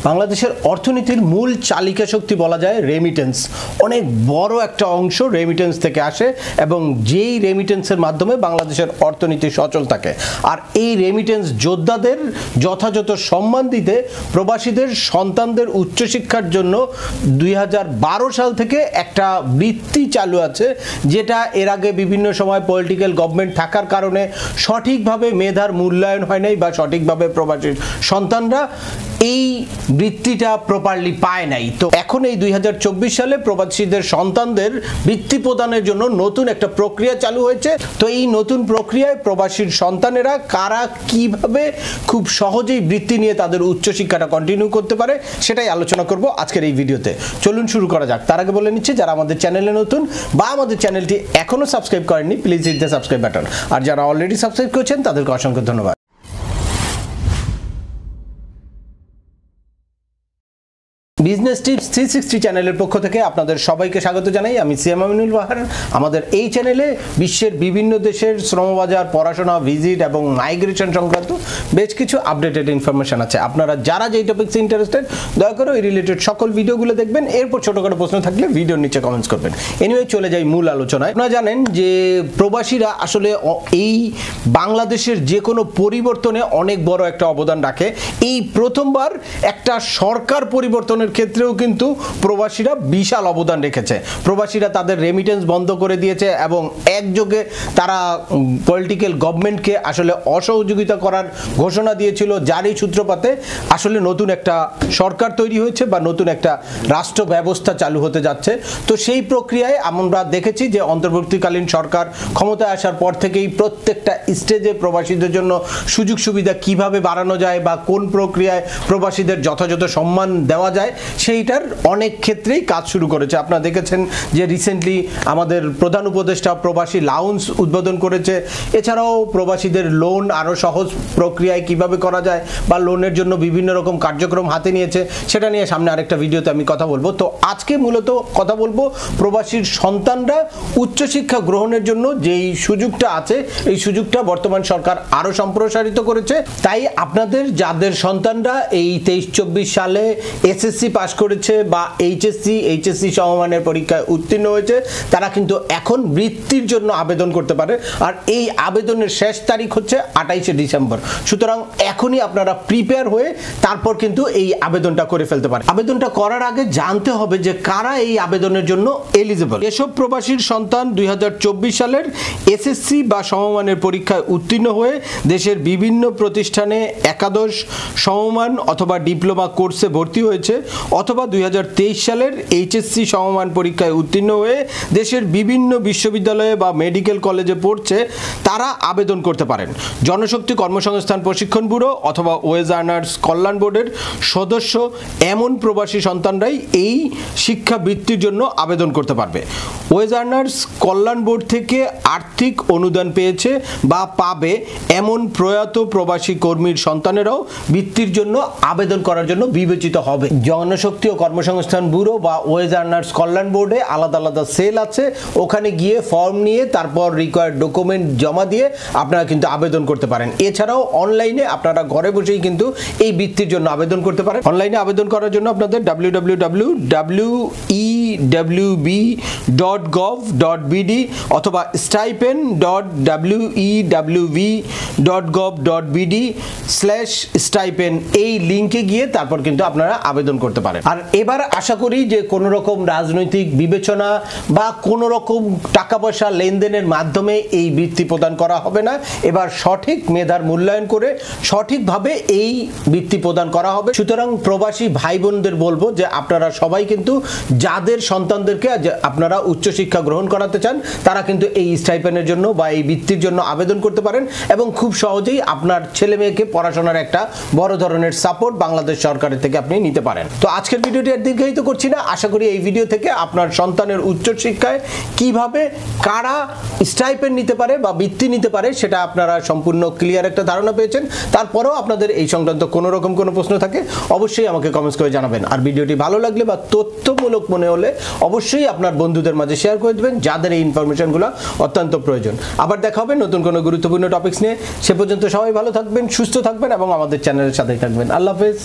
বাংলাদেশের অর্থনীতির মূল চালিকা শক্তি বলা যায় রেমিটেন্স। অনেক বড় একটা অংশ রেমিটেন্স থেকে আসে এবং যেই রেমিটেন্সের মাধ্যমে বাংলাদেশের অর্থনীতি সচল থাকে। আর এই রেমিটেন্স যোদ্ধাদের যথাযথ সম্মান দিতে প্রবাসীদের সন্তানদের উচ্চশিক্ষার জন্য 2012 সাল থেকে একটা বৃত্তি চালু আছে, যেটা এর আগে বিভিন্ন সময় পলিটিক্যাল গভর্নমেন্ট থাকার কারণে সঠিকভাবে মেধার মূল্যায়ন হয় নাই বা সঠিকভাবে প্রবাসীর সন্তানরা এই বৃত্তিটা প্রপারলি পায় নাই। তো এখন এই 2024 সালে প্রবাসীদের সন্তানদের বৃত্তি প্রদানের জন্য নতুন একটা প্রক্রিয়া চালু হয়েছে। তো এই নতুন প্রক্রিয়ায় প্রবাসীর সন্তানেরা কারা কিভাবে খুব সহজেই বৃত্তি নিয়ে তাদের উচ্চশিক্ষাটা কন্টিনিউ করতে পারে সেটাই আলোচনা করব আজকের এই ভিডিওতে। চলুন শুরু করা যাক। তার আগে বলে নিচ্ছি, যারা আমাদের চ্যানেলে নতুন বা আমাদের চ্যানেলটি এখনো সাবস্ক্রাইব করেননি, please hit the subscribe button. আর যারা অলরেডি সাবস্ক্রাইব করেছেন তাদেরকে অসংখ্য ধন্যবাদ। বিজনেস টিপস 360 চ্যানেলের পক্ষ থেকে আপনাদের সবাইকে স্বাগত জানাই। আমি সিএম আমিনুল বাহার। আমাদের এই চ্যানেলে বিশ্বের বিভিন্ন দেশের শ্রমবাজার, পড়াশোনা, ভিজিট এবং মাইগ্রেশন সংক্রান্ত বেশ কিছু আপডেটেড ইনফরমেশন আছে। আপনারা যারা যেই টপিকসে ইন্টারেস্টেড দয়া করে এই রিলেটেড সকল ভিডিওগুলো দেখবেন। এরপর ছোটখাটো প্রশ্ন থাকলে ভিডিওর নিচে কমেন্টস করবেন। এনিওয়ে চলে যাই মূল আলোচনায়। আপনারা জানেন যে প্রবাসীরা আসলে এই বাংলাদেশের যে কোনো পরিবর্তনে অনেক বড় একটা অবদান রাখে। এই প্রথমবার একটা সরকার পরিবর্তনের ক্ষেত্রেও কিন্তু প্রবাসীরা বিশাল অবদান রেখেছে। প্রবাসীরা তাদের রেমিটেন্স বন্ধ করে দিয়েছে এবং একযোগে তারা পলিটিক্যাল গভর্নমেন্টকে আসলে অসহযোগিতা করার ঘোষণা দিয়েছিল, যারই সূত্রপাতে আসলে নতুন একটা সরকার তৈরি হয়েছে বা নতুন একটা রাষ্ট্র ব্যবস্থা চালু হতে যাচ্ছে। তো সেই প্রক্রিয়ায় আমরা দেখেছি যে অন্তর্বর্তীকালীন সরকার ক্ষমতায় আসার পর থেকেই প্রত্যেকটা স্টেজে প্রবাসীদের জন্য সুযোগ সুবিধা কিভাবে বাড়ানো যায় বা কোন প্রক্রিয়ায় প্রবাসীদের যথাযথ সম্মান দেওয়া যায় সেইটার অনেক ক্ষেত্রেই কাজ শুরু করেছে। আপনারা দেখেছেন যে রিসেন্টলি আমাদের প্রধান উপদেষ্টা প্রবাসী লাউঞ্জ উদ্বোধন করেছে। এছাড়াও প্রবাসীদের লোন আরও সহজ প্রক্রিয়ায় কিভাবে করা যায় বা লোনের জন্য বিভিন্ন রকম কার্যক্রম হাতে নিয়েছে, সেটা নিয়ে সামনে আরেকটা ভিডিওতে আমি কথা বলবো। তো আজকে মূলত কথা বলবো প্রবাসীর সন্তানরা উচ্চশিক্ষা গ্রহণের জন্য যেই সুযোগটা আছে, এই সুযোগটা বর্তমান সরকার আরও সম্প্রসারিত করেছে। তাই আপনাদের যাদের সন্তানরা এই 23-24 সালে এসএসসি পাস করেছে বা এইচএসসি সমমানের পরীক্ষায় উত্তীর্ণ হয়েছে, তারা কিন্তু এখন বৃত্তির জন্য আবেদন করতে পারে। আর এই আবেদনের শেষ তারিখ হচ্ছে 28শে ডিসেম্বর। সুতরাং এখনই আপনারা প্রিপেয়ার হয়ে তারপর কিন্তু এই আবেদনটা করে ফেলতে পারেন। আবেদনটা করার আগে জানতে হবে যে কারা এই আবেদনের জন্য এলিজিবল। এসব প্রবাসীর সন্তান 2024 সালের এসএসসি বা সমমানের পরীক্ষায় উত্তীর্ণ হয়ে দেশের বিভিন্ন প্রতিষ্ঠানে একাদশ, সমমান অথবা ডিপ্লোমা কোর্সে ভর্তি হয়েছে, অথবা 2023 সালের এইচএসসি সমমান পরীক্ষায় উত্তীর্ণ হয়ে দেশের বিভিন্ন বিশ্ববিদ্যালয়ে বা মেডিকেল কলেজে পড়ছে, তারা আবেদন করতে পারেন। জনশক্তি কর্মসংস্থান প্রশিক্ষণ ব্যুরো অথবা ওয়েজ আর্নার্স কল্যাণ বোর্ডের সদস্য এমন প্রবাসী সন্তানরাই এই শিক্ষা বৃত্তির জন্য আবেদন করতে পারবে। ওয়েজ আর্নার্স কল্যাণ বোর্ড থেকে আর্থিক অনুদান পেয়েছে বা পাবে এমন প্রয়াত প্রবাসী কর্মীর সন্তানেরাও বৃত্তির জন্য আবেদন করার জন্য বিবেচিত হবে। জনশক্তি ও কর্মসংস্থান ব্যুরো বা ওয়েজ আর্নার্স কল্যাণ বোর্ডে আলাদা আলাদা সেল আছে, ওখানে গিয়ে ফর্ম নিয়ে তারপর রিকোয়ার্ড ডকুমেন্ট জমা দিয়ে আপনারা কিন্তু আবেদন করতে পারেন। এছাড়াও অনলাইনে আপনারা ঘরে বসেই কিন্তু এই বৃত্তির জন্য আবেদন করতে পারেন। অনলাইনে আবেদন করার জন্য আপনাদের www.wewb.gov.bd অথবা stipend.wewb.gov.bd/stipend এই লিঙ্কে গিয়ে তারপর কিন্তু আপনারা আবেদন করতে পারেন। আর এবার আশা করি যে কোনো রকম রাজনৈতিক বিবেচনা বা কোনো রকম টাকা পয়সা লেনদেনের মাধ্যমে এই বৃত্তি প্রদান করা হবে না। এবার সঠিক মেধার মূল্যায়ন করে সঠিকভাবে এই বৃত্তি প্রদান করা হবে। সুতরাং প্রবাসী ভাই বোনদের বলবো যে আপনারা সবাই কিন্তু যাদের সন্তানদেরকে আপনারা উচ্চশিক্ষা গ্রহণ করাতে চান, তারা কিন্তু এই স্টাইপেন্ডের জন্য বা এই বৃত্তির জন্য আবেদন করতে পারেন এবং খুব সহজেই আপনার ছেলে মেয়েকে পড়াশোনার একটা বড় ধরনের সাপোর্ট বাংলাদেশ সরকারের থেকে আপনি নিতে পারেন। তো আজকের ভিডিওটি আর দীর্ঘায়িত করছি না। আশা করি এই ভিডিও থেকে আপনার সন্তানের উচ্চশিক্ষায় কিভাবে কারা স্টাইপেন্ড নিতে পারে বা বৃত্তি নিতে পারে সেটা আপনারা সম্পূর্ণ ক্লিয়ার একটা ধারণা পেয়েছেন। তারপরেও আপনাদের এই সংক্রান্ত কোনো রকম কোনো প্রশ্ন থাকে অবশ্যই আমাকে কমেন্টস করে জানাবেন। আর ভিডিওটি ভালো লাগলে বা তথ্যমূলক মনে হলে অবশ্যই আপনার বন্ধুদের মাঝে শেয়ার করে দেবেন যাদের এই ইনফরমেশনগুলো অত্যন্ত প্রয়োজন। আবার দেখা হবে নতুন কোনো গুরুত্বপূর্ণ টপিকস নিয়ে। সে পর্যন্ত সবাই ভালো থাকবেন, সুস্থ থাকবেন এবং আমাদের চ্যানেলের সাথেই থাকবেন। আল্লাহ হাফেজ।